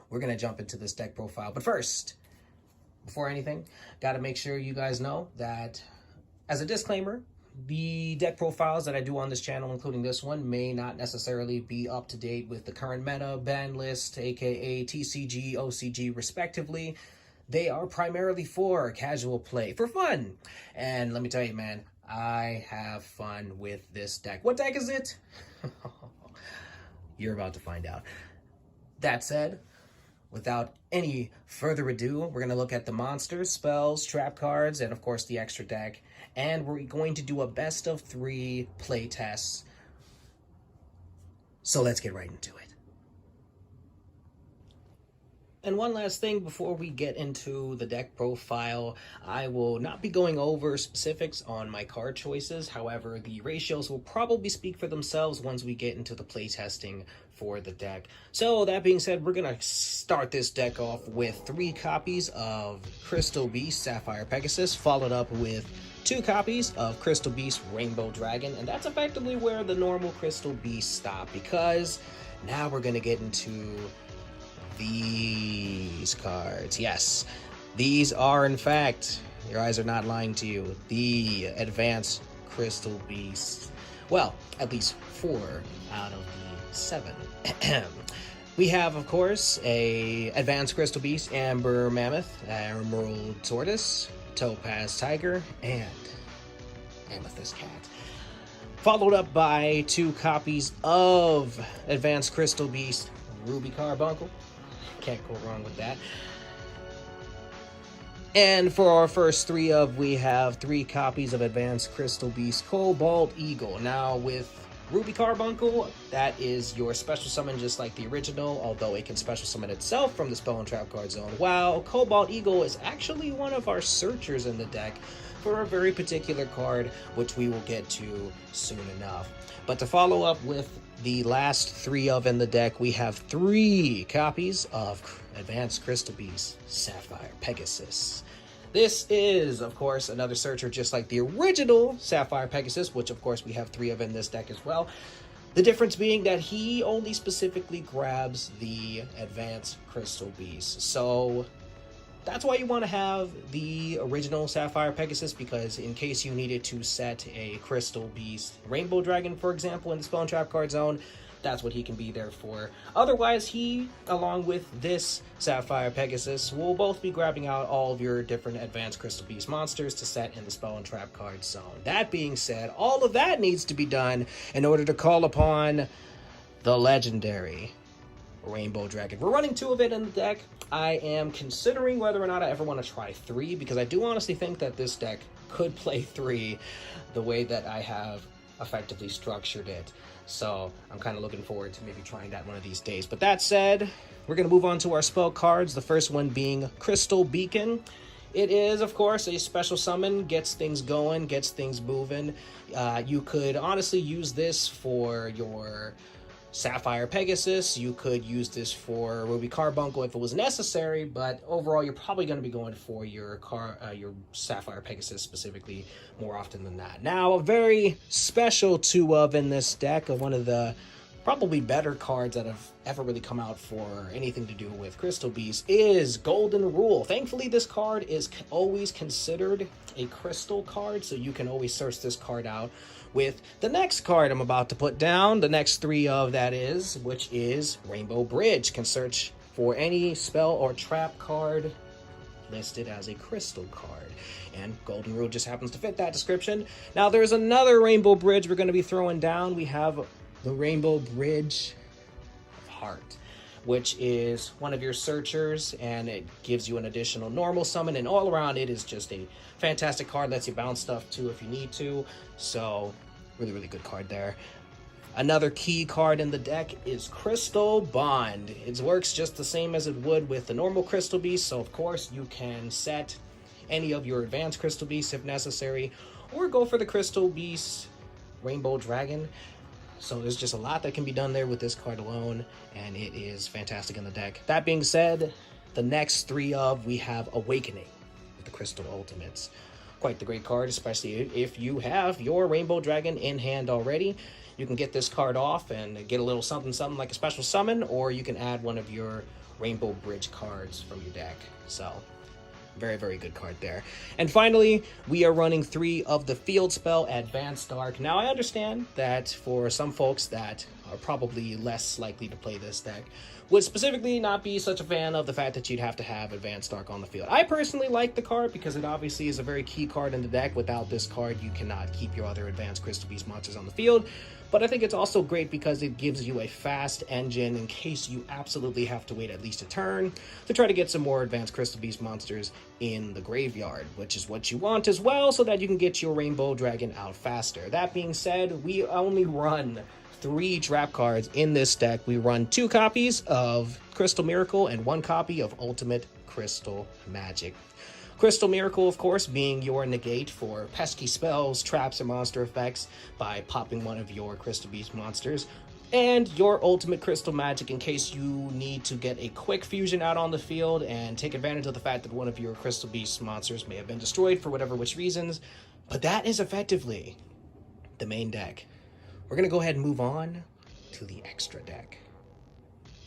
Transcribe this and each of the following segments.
we're going to jump into this deck profile. But first, before anything, got to make sure you guys know that, as a disclaimer, the deck profiles that I do on this channel, including this one, may not necessarily be up to date with the current meta, ban list, aka TCG, OCG, respectively. They are primarily for casual play, for fun. And let me tell you, man, I have fun with this deck. What deck is it? You're about to find out. That said, without any further ado, we're going to look at the monsters, spells, trap cards, and of course the extra deck. And we're going to do a best of 3 play tests. So let's get right into it. And one last thing before we get into the deck profile, I will not be going over specifics on my card choices. However, the ratios will probably speak for themselves once we get into the playtesting for the deck. So that being said, we're going to start this deck off with 3 copies of Crystal Beast Sapphire Pegasus, followed up with 2 copies of Crystal Beast Rainbow Dragon, and that's effectively where the normal Crystal Beast stop, because now we're going to get into these cards. Yes, these are, in fact, your eyes are not lying to you, the Advanced Crystal Beast. Well, at least 4 out of the 7. We have, of course, a Advanced Crystal Beast, Amber Mammoth, Emerald Tortoise, Topaz Tiger, and Amethyst Cat. Followed up by 2 copies of Advanced Crystal Beast, Ruby Carbuncle. Can't go wrong with that. And for our first 3 we have 3 copies of Advanced Crystal Beast Cobalt Eagle. Now with Ruby Carbuncle, that is your special summon just like the original, although it can special summon itself from the spell and trap card zone, while Cobalt Eagle is actually one of our searchers in the deck for a very particular card, which we will get to soon enough. But to follow up with the last 3 in the deck, we have 3 copies of Advanced Crystal Beast Sapphire Pegasus. This is, of course, another searcher just like the original Sapphire Pegasus, which, of course, we have 3 in this deck as well. The difference being that he only specifically grabs the Advanced Crystal Beast. So that's why you want to have the original Sapphire Pegasus, because in case you needed to set a Crystal Beast Rainbow Dragon, for example, in the spell and trap card zone, that's what he can be there for. Otherwise, he, along with this Sapphire Pegasus, will both be grabbing out all of your different Advanced Crystal Beast monsters to set in the spell and trap card zone. That being said, all of that needs to be done in order to call upon the legendary Rainbow Dragon. We're running 2 of it in the deck. I am considering whether or not I ever want to try 3, because I do honestly think that this deck could play 3 the way that I have effectively structured it. So I'm kind of looking forward to maybe trying that one of these days. But that said, we're going to move on to our spell cards. The first one being Crystal Beacon. It is, of course, a special summon, gets things going, gets things moving. You could honestly use this for your Sapphire Pegasus. You could use this for Ruby Carbuncle if it was necessary, but overall you're probably going to be going for your Sapphire Pegasus specifically more often than that. Now, a very special 2 in this deck, one of the probably better cards that have ever really come out for anything to do with Crystal Beast, is Golden Rule. Thankfully, this card is always considered a crystal card, so you can always search this card out with the next card I'm about to put down, the next 3 that is, which is Rainbow Bridge. Can search for any spell or trap card listed as a crystal card, and Golden Rule just happens to fit that description. Now there's another Rainbow Bridge we're going to be throwing down. We have the Rainbow Bridge of Heart, which is one of your searchers, and it gives you an additional normal summon, and all around it is just a fantastic card. Lets you bounce stuff too if you need to, so really good card there. Another key card in the deck is Crystal Bond. It works just the same as it would with the normal Crystal Beast, so of course you can set any of your Advanced Crystal Beasts if necessary, or go for the Crystal Beast Rainbow Dragon. So there's just a lot that can be done there with this card alone, and it is fantastic in the deck. That being said, the next 3 we have Awakening with the Crystal Ultimates. Quite the great card, especially if you have your Rainbow Dragon in hand already. You can get this card off and get a little something like a special summon, or you can add one of your Rainbow Bridge cards from your deck. So very, very good card there. And finally, we are running 3 of the field spell Advanced Dark. Now, I understand that for some folks that are probably less likely to play this deck would specifically not be such a fan of the fact that you'd have to have Advanced Dark on the field. I personally like the card because it obviously is a very key card in the deck. Without this card, you cannot keep your other Advanced Crystal Beast monsters on the field. But I think it's also great because it gives you a fast engine in case you absolutely have to wait at least a turn to try to get some more Advanced Crystal Beast monsters in the graveyard, which is what you want as well, so that you can get your Rainbow Dragon out faster. That being said, we only run 3 trap cards in this deck. We run 2 copies of Crystal Miracle and 1 copy of Ultimate Crystal Magic. Crystal Miracle, of course, being your negate for pesky spells, traps, or monster effects by popping one of your Crystal Beast monsters. And your Ultimate Crystal Magic in case you need to get a quick fusion out on the field and take advantage of the fact that one of your Crystal Beast monsters may have been destroyed for whatever which reasons. But that is effectively the main deck. We're going to go ahead and move on to the extra deck.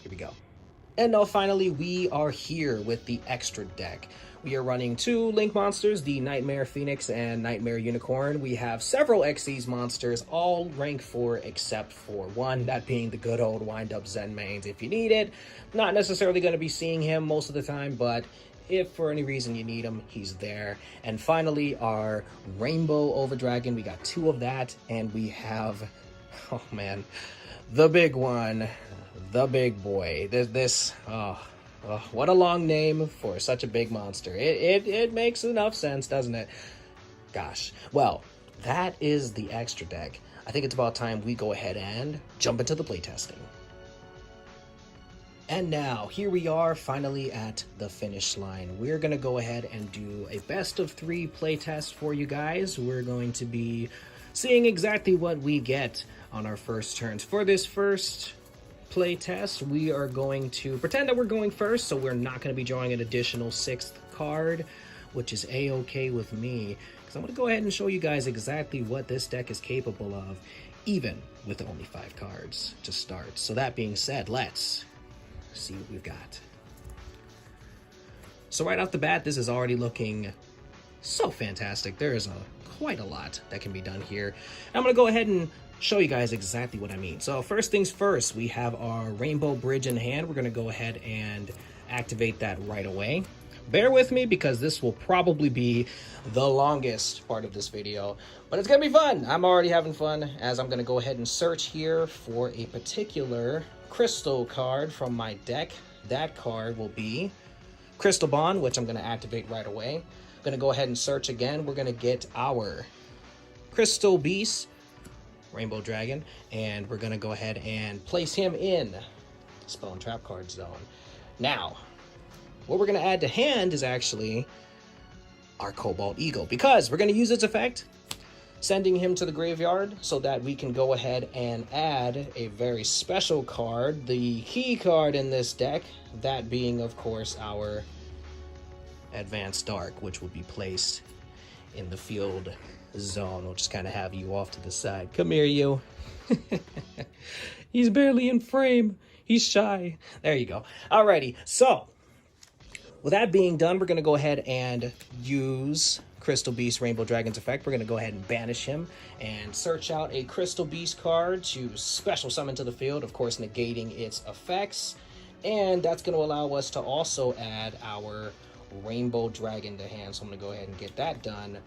Here we go. And now finally, we are here with the extra deck. We are running 2 Link monsters, the Nightmare Phoenix and Nightmare Unicorn. We have several Xyz monsters, all rank 4 except for 1, that being the good old wind-up Zenmaines if you need it. Not necessarily going to be seeing him most of the time, but if for any reason you need him, he's there. And finally, our Rainbow Overdragon. We got 2 of that, and we have, oh man, the big one, the big boy. What a long name for such a big monster. It makes enough sense, doesn't it? Gosh. Well, that is the extra deck. I think it's about time we go ahead and jump into the playtesting. And now, here we are finally at the finish line. We're going to go ahead and do a best of 3 playtest for you guys. We're going to be seeing exactly what we get on our first turns. For this first play test, we are going to pretend that we're going first, so we're not going to be drawing an additional 6th card, which is a-okay with me, because I'm going to go ahead and show you guys exactly what this deck is capable of, even with only 5 cards to start. So that being said, let's see what we've got. So right off the bat, this is already looking so fantastic. There is quite a lot that can be done here. I'm going to go ahead and show you guys exactly what I mean. So first things first, we have our Rainbow Bridge in hand. We're going to go ahead and activate that right away. Bear with me because this will probably be the longest part of this video, but it's going to be fun. I'm already having fun as I'm going to go ahead and search here for a particular crystal card from my deck. That card will be Crystal Bond, which I'm going to activate right away. I'm going to go ahead and search again. We're going to get our Crystal Beast, Rainbow Dragon, and we're going to go ahead and place him in Spell and Trap card zone. Now, what we're going to add to hand is actually our Cobalt Eagle, because we're going to use its effect, sending him to the graveyard so that we can go ahead and add a very special card, the key card in this deck, that being, of course, our Advanced Dark, which will be placed in the field zone. We'll just kind of have you off to the side. Come here, you. He's barely in frame. He's shy. There you go. Alrighty, so with that being done, we're going to go ahead and use Crystal Beast Rainbow Dragon's effect. We're going to go ahead and banish him and search out a Crystal Beast card to special summon to the field, of course negating its effects. And that's going to allow us to also add our Rainbow Dragon to hand. So I'm going to go ahead and get that done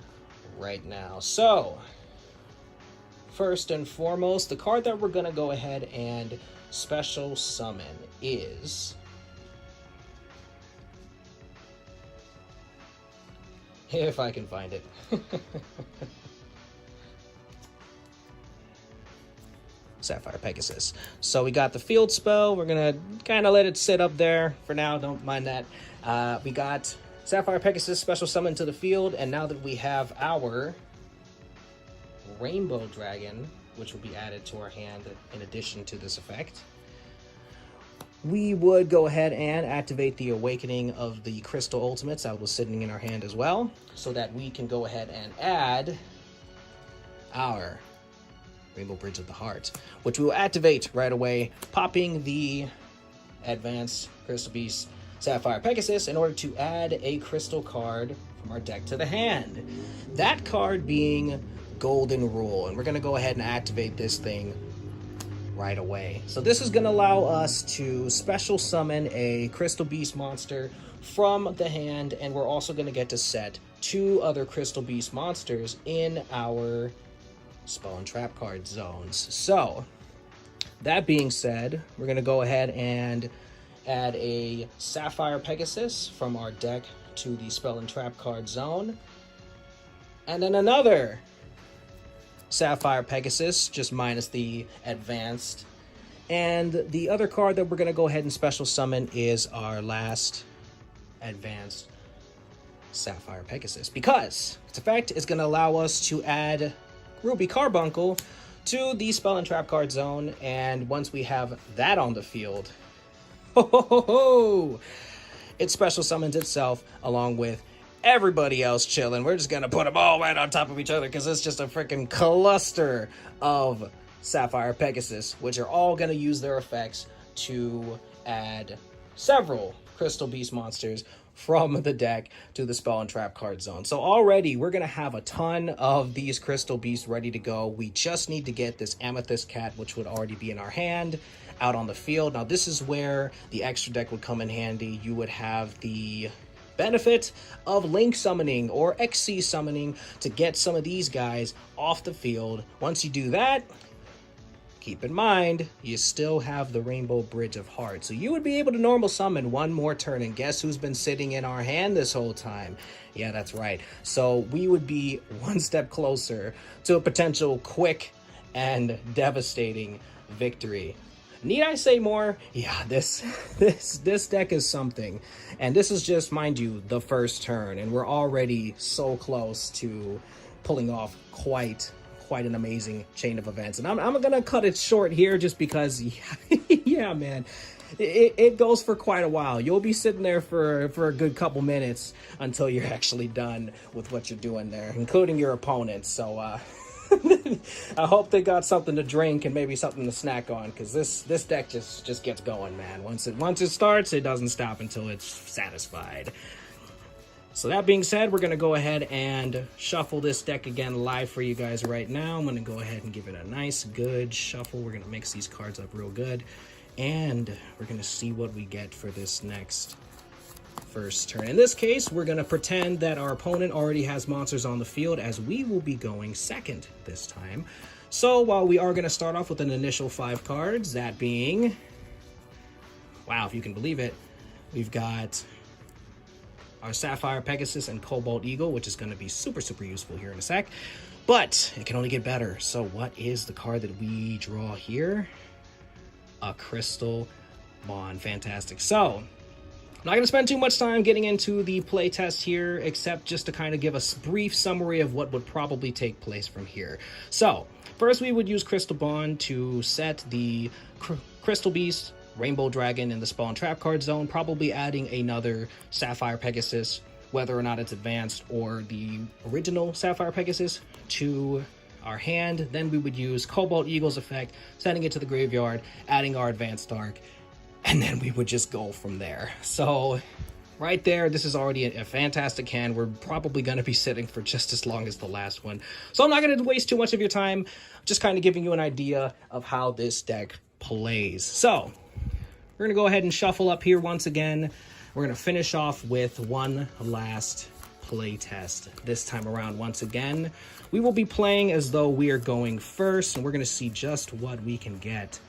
right now. So first and foremost, the card that we're going to go ahead and special summon is, if I can find it, Sapphire Pegasus. So we got the field spell. We're gonna kind of let it sit up there for now, don't mind that. We got Sapphire Pegasus special summon to the field, and now that we have our Rainbow Dragon, which will be added to our hand in addition to this effect, we would go ahead and activate the Awakening of the Crystal Ultimates that was sitting in our hand as well, so that we can go ahead and add our Rainbow Bridge of the Heart, which we will activate right away, popping the Advanced Crystal Beast Sapphire Pegasus in order to add a crystal card from our deck to the hand. That card being Golden Rule, and we're going to go ahead and activate this thing right away. So this is going to allow us to special summon a Crystal Beast monster from the hand, and we're also going to get to set 2 other Crystal Beast monsters in our spell and trap card zones. So that being said, we're going to go ahead and add a Sapphire Pegasus from our deck to the spell and trap card zone, and then another Sapphire Pegasus, just minus the advanced. And the other card that we're going to go ahead and special summon is our last advanced Sapphire Pegasus, because its effect is going to allow us to add Ruby Carbuncle to the spell and trap card zone. And once we have that on the field, it special summons itself along with everybody else chilling. We're just gonna put them all right on top of each other because it's just a freaking cluster of Sapphire Pegasus, which are all gonna use their effects to add several Crystal Beast monsters from the deck to the spell and trap card zone. So already we're gonna have a ton of these Crystal Beasts ready to go. We just need to get this Amethyst cat, which would already be in our hand, out on the field. Now this is where the extra deck would come in handy. You would have the benefit of Link summoning or XC summoning to get some of these guys off the field. Once you do that, keep in mind, you still have the Rainbow Bridge of Hearts. So you would be able to normal summon one more turn, and guess who's been sitting in our hand this whole time? Yeah, that's right. So we would be one step closer to a potential quick and devastating victory. Need I say more? Yeah, this deck is something. And this is just, mind you, the first turn, and we're already so close to pulling off quite an amazing chain of events. And I'm gonna cut it short here just because, yeah, man, it goes for quite a while. You'll be sitting there for a good couple minutes until you're actually done with what you're doing there, including your opponents. So I hope they got something to drink and maybe something to snack on, because this deck just gets going, man. Once it starts, it doesn't stop until it's satisfied. So that being said, we're going to go ahead and shuffle this deck again live for you guys right now. I'm going to go ahead and give it a nice, good shuffle. We're going to mix these cards up real good, and we're going to see what we get for this next first turn. In this case, we're going to pretend that our opponent already has monsters on the field, as we will be going second this time. So while we are going to start off with an initial 5 cards, that being, wow, if you can believe it, we've got our Sapphire Pegasus and Cobalt Eagle, which is going to be super useful here in a sec, but it can only get better. So what is the card that we draw here? A Crystal Bond. Fantastic. So I'm not going to spend too much time getting into the playtest here, except just to kind of give a brief summary of what would probably take place from here. So first, we would use Crystal Bond to set the Crystal Beast, Rainbow Dragon in the spell and trap card zone, probably adding another Sapphire Pegasus, whether or not it's advanced or the original Sapphire Pegasus, to our hand. Then we would use Cobalt Eagle's effect, sending it to the graveyard, adding our Advanced Dark, and then we would just go from there. So right there, this is already a fantastic hand. We're probably going to be sitting for just as long as the last one. So I'm not going to waste too much of your time, just kind of giving you an idea of how this deck plays. So we're going to go ahead and shuffle up here once again. We're going to finish off with one last play test. This time around, once again, we will be playing as though we are going first, and we're going to see just what we can get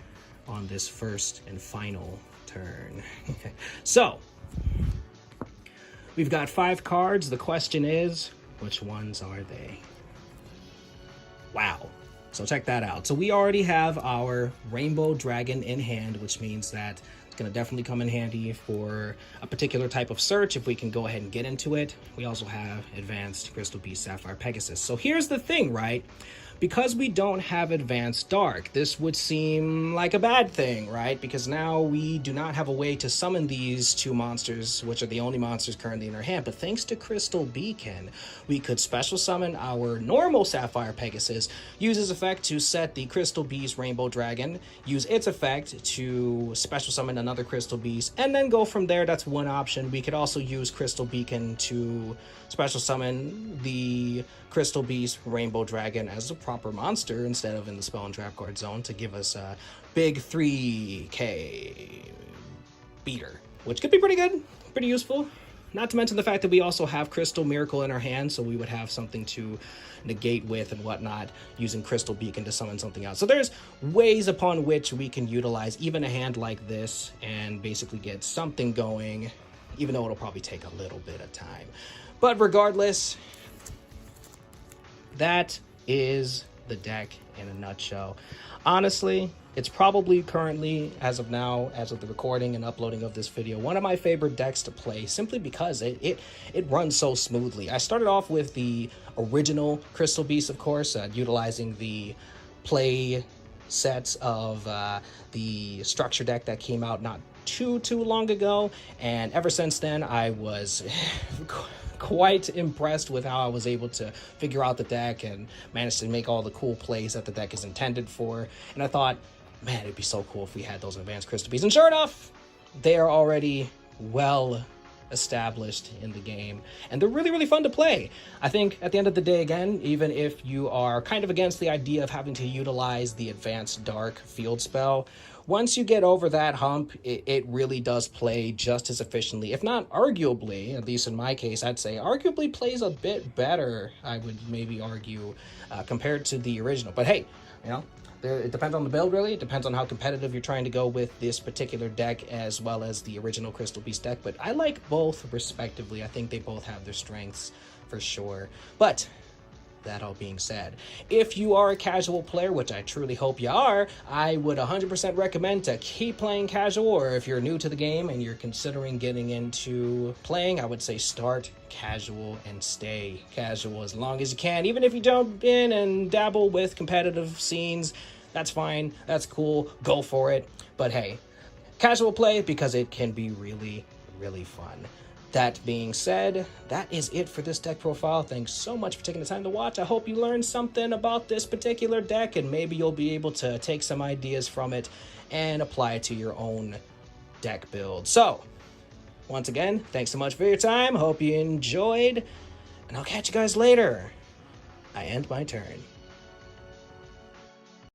on this first and final turn. So we've got 5 cards. The question is, which ones are they? Wow. So check that out. So we already have our Rainbow Dragon in hand, which means that it's going to definitely come in handy for a particular type of search if we can go ahead and get into it. We also have Advanced Crystal Beast Sapphire Pegasus. So here's the thing, right? Because we don't have Advanced Dark, this would seem like a bad thing, right? Because now we do not have a way to summon these two monsters, which are the only monsters currently in our hand. But thanks to Crystal Beacon, we could special summon our normal Sapphire Pegasus, use his effect to set the Crystal Beast Rainbow Dragon, use its effect to special summon another Crystal Beast, and then go from there. That's one option. We could also use Crystal Beacon to special summon the Crystal Beast Rainbow Dragon as a proper monster instead of in the spell and trap card zone to give us a big 3k beater, which could be pretty good, pretty useful. Not to mention the fact that we also have Crystal Miracle in our hand, so we would have something to negate with and whatnot, using Crystal Beacon to summon something else. So there's ways upon which we can utilize even a hand like this and basically get something going, even though it'll probably take a little bit of time. But regardless, that is the deck in a nutshell. Honestly, it's probably currently, as of now, as of the recording and uploading of this video, one of my favorite decks to play, simply because it runs so smoothly. I started off with the original Crystal Beast, of course, utilizing the play sets of the structure deck that came out not too long ago, and ever since then I was quite impressed with how I was able to figure out the deck and manage to make all the cool plays that the deck is intended for. And I thought, man, it'd be so cool if we had those advanced Crystal Beasts. And sure enough, they are already well established in the game, and they're really fun to play. I think at the end of the day, again, even if you are kind of against the idea of having to utilize the Advanced Dark field spell, once you get over that hump, it really does play just as efficiently, if not arguably, at least in my case, I'd say arguably plays a bit better, I would maybe argue, compared to the original. But hey, you know, it depends on the build, really. It depends on how competitive you're trying to go with this particular deck, as well as the original Crystal Beast deck. But I like both respectively. I think they both have their strengths for sure. But that all being said, if you are a casual player, which I truly hope you are, I would 100% recommend to keep playing casual. Or if you're new to the game and you're considering getting into playing, I would say start casual and stay casual as long as you can. Even if you jump in and dabble with competitive scenes, that's fine, that's cool, go for it. But hey, casual play, because it can be really fun. That being said, that is it for this deck profile. Thanks so much for taking the time to watch. I hope you learned something about this particular deck, and maybe you'll be able to take some ideas from it and apply it to your own deck build. So, once again, thanks so much for your time. Hope you enjoyed, and I'll catch you guys later. I end my turn.